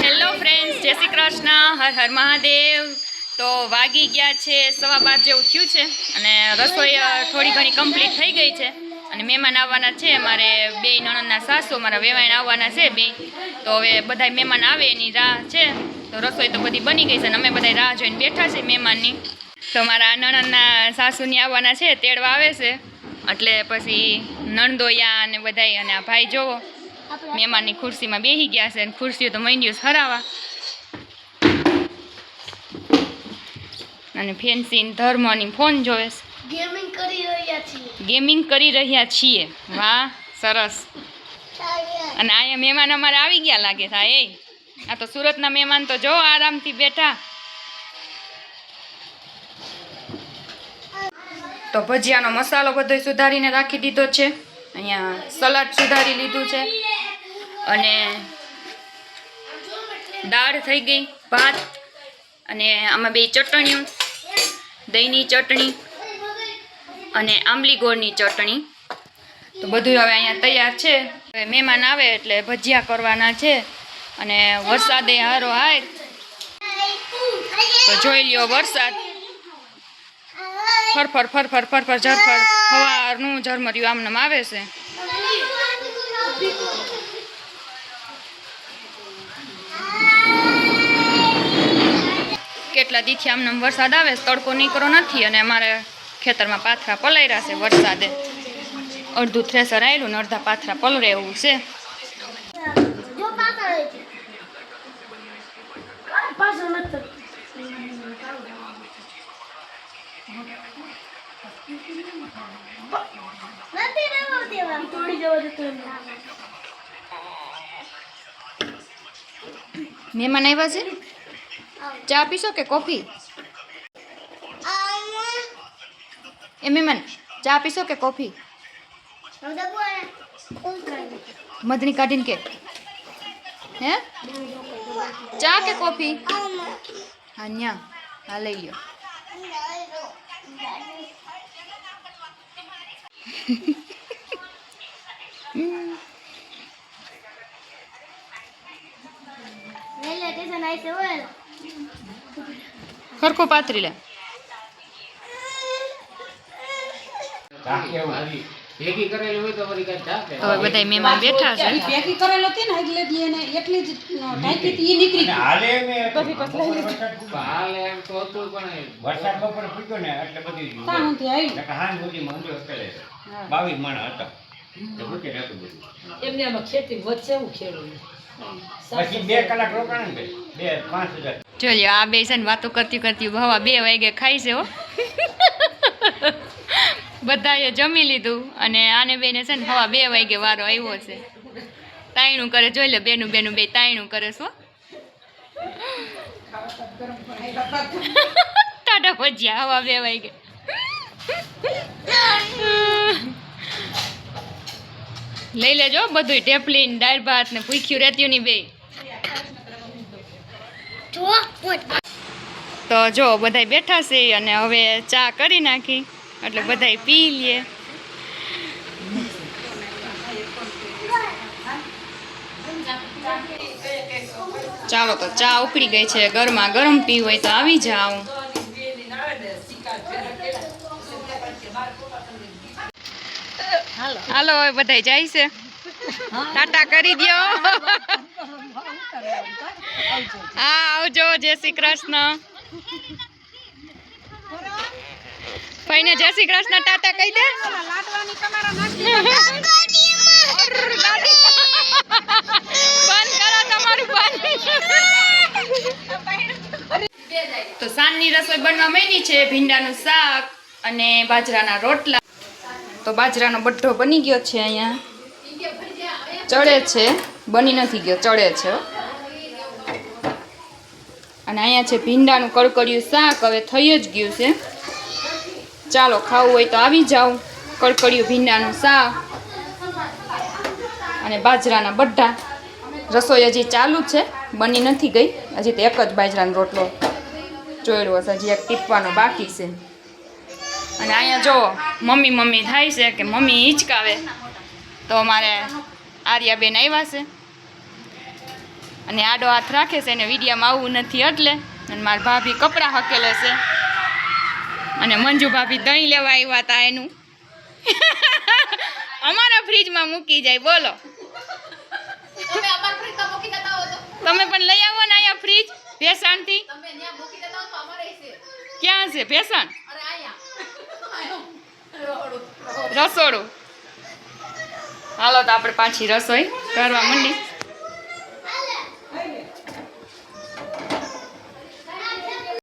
Hello friends, જય શ્રી કૃષ્ણ, હર હર મહાદેવ। તો વાગી ગયા છે 12:15 જેવું થયું છે અને રસોઈ થોડી ઘણી કમ્પ્લીટ થઈ ગઈ છે અને મહેમાન આવવાના છે। મારે બે નણંદના સાસુ મારા વેવાઈને આવવાના છે બે, તો હવે બધા મહેમાન આવે એની રાહ છે। તો રસોઈ તો બધી બની ગઈ છે અને અમે બધા રાહ જોઈને બેઠા છે મહેમાનની। તો મારા નણંદના સાસુની આવવાના છે, તેડવા આવે છે, એટલે પછી નણદોયા અને બધાય અને આ ભાઈ જોવો મહેમાનની ખુરશીમાં બેસી ગયા છે અને ખુરશીઓ તો મંડ્યું હરાવા અને ફેન્સી ધર્મની ફોન જોવે છે। ગેમિંગ કરી રહ્યા છીએ। વાહ, સરસ। અને અહીંયા મહેમાન અમારે આવી ગયા લાગે છે। આ તો સુરતના મહેમાન તો જો આરામથી બેઠા। તો ભજીયાનો મસાલો બધો સુધારીને રાખી દીધો છે। અહીંયા સલાડ સુધારી લીધું છે અને દાળ થઈ ગઈ, ભાત અને આમાં બે ચટણીઓ, દહીંની ચટણી અને આંબલી ગોળની ચટણી। તો બધું હવે અહીંયા તૈયાર છે। હવે મહેમાન આવે એટલે ભજીયા કરવાના છે અને વરસાદે હારો હાય તો જોઈ લ્યો વરસાદ ફરફર ફરફર ફરફર ઝરફર સવારનું ઝરમર્યું આમનામ આવે છે। કેટલા દીથી આમનામ વરસાદ આવે, તડકો નીકળો નથી અને અમારે ખેતરમાં પાથરા પલાયરા છે વરસાદે। અડધું થ્રેસર આવેલું ને અડધા પાથરા પલરે એવું છે। મહેમાન આવ્યા છે, ચા પીશો કે કોફી? એ મહેમાન ચા પીશો કે કોફી? મધની કાઢીને કે હે ચા કે કોફી? હા ન્યા, હા લઈ લ્યો। ખરખું પાથરી લે। હવે બધા મહેમાન બેઠા છે। જોયો આ બે છે ને વાતો કરતી કરતી હવા 2 વાગે ખાઈ છે હો। બધાએ જમી લીધું અને આને બેને છે ને હવા 2 વાગે વારો આવ્યો છે। તાયણું કરે, જોઈ લે બેનું બેનું બે તાયણું કરે છો। ટાટા ભજીયા હવા 2 વાગે। લઈ લેજો બધું, ઢેપલી ને દાળ ભાત ને ભૂખ્યું રહેતું ની બે। તો જો બધા બેઠા છે અને હવે ચા કરી નાખી એટલે બધા પી લે। ચાલો તો ચા ઉકળી ગઈ છે, ગરમા ગરમ પી હોય તો આવી જાઓ। હાલો હવે બધા જાય છે, ટાટા કરી દો। હા આવજો, જય શ્રી કૃષ્ણ। ભાઈને જય શ્રી કૃષ્ણ ટાટા કહી દે। બંધ કરો તમારું બંધ। તો સાંજની રસોઈ બનવા માંડી છે, ભીંડાનું શાક અને બાજરાના રોટલા। તો બાજરાનો બઢો બની ગયો છે, અહીંયા ચડે છે, બની નથી ગયો, ચડે છે। અને અહીંયા છે ભીંડાનું કડકડિયું શાક, હવે થઈ જ ગયું છે। ચાલો ખાવું હોય તો આવી જાઓ। કડકડિયું ભીંડાનું શાક અને બાજરાના બઢા। રસોઈ હજી ચાલુ છે, બની નથી ગઈ, હજી તો એક જ બાજરાનો રોટલો ચોળ્યો છે, હજી એક ટીપવાનો બાકી છે। અને અહીંયા જો મમ્મી મમ્મી થાય છે કે મમ્મી હિંચકાવે, તો અમારે આર્યાબેન આવ્યા છે અને આડો હાથ રાખે છે, એને વિડીયામાં આવવું નથી એટલે. અને મારા ભાભી કપડાં હકેલે છે, અને મંજુ ભાભી દહીં લેવા આવ્યા હતા એનું અમારા ફ્રીજમાં મૂકી જાય. બોલો તમે પણ લઈ આવો ને અહીંયા ફ્રીજ ભેસાણથી. ક્યાં છે ભેસાણ? રસોડું. હાલો તો આપણે પાછી રસોઈ કરવા માંડી.